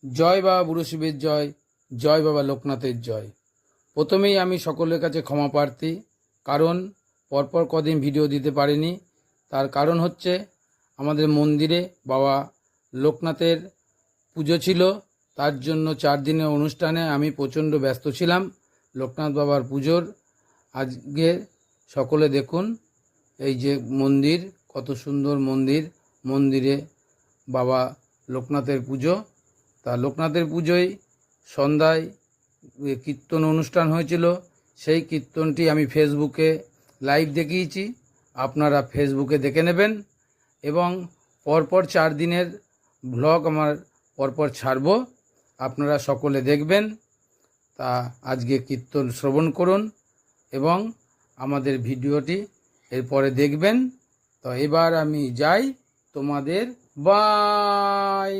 জয় বাবা বুড়ো শিবের জয়, জয় বাবা লোকনাথের জয়। প্রথমেই আমি সকলের কাছে ক্ষমা প্রার্থী, কারণ পরপর কদিন ভিডিও দিতে পারিনি। তার কারণ হচ্ছে আমাদের মন্দিরে বাবা লোকনাথের পুজো ছিল, তার জন্য 4 দিনের অনুষ্ঠানে আমি প্রচণ্ড ব্যস্ত ছিলাম লোকনাথ বাবার পুজোর। আজকে সকলে দেখুন এই যে মন্দির, কত সুন্দর মন্দির। মন্দিরে বাবা লোকনাথের পুজো। তা লোকনাথের পুজোয় সন্ধ্যায় কীর্তন অনুষ্ঠান হয়েছিল। সেই কীর্তনটি আমি ফেসবুকে লাইভ দেখিয়েছি, আপনারা ফেসবুকে দেখে নেবেন। এবং পরপর 4 দিনের ব্লগ আমার পরপর ছাড়ব, আপনারা সকলে দেখবেন। তা আজকে কীর্তন শ্রবণ করুন এবং আমাদের ভিডিওটি এরপরে দেখবেন। তো এবার আমি যাই, তোমাদের বাই।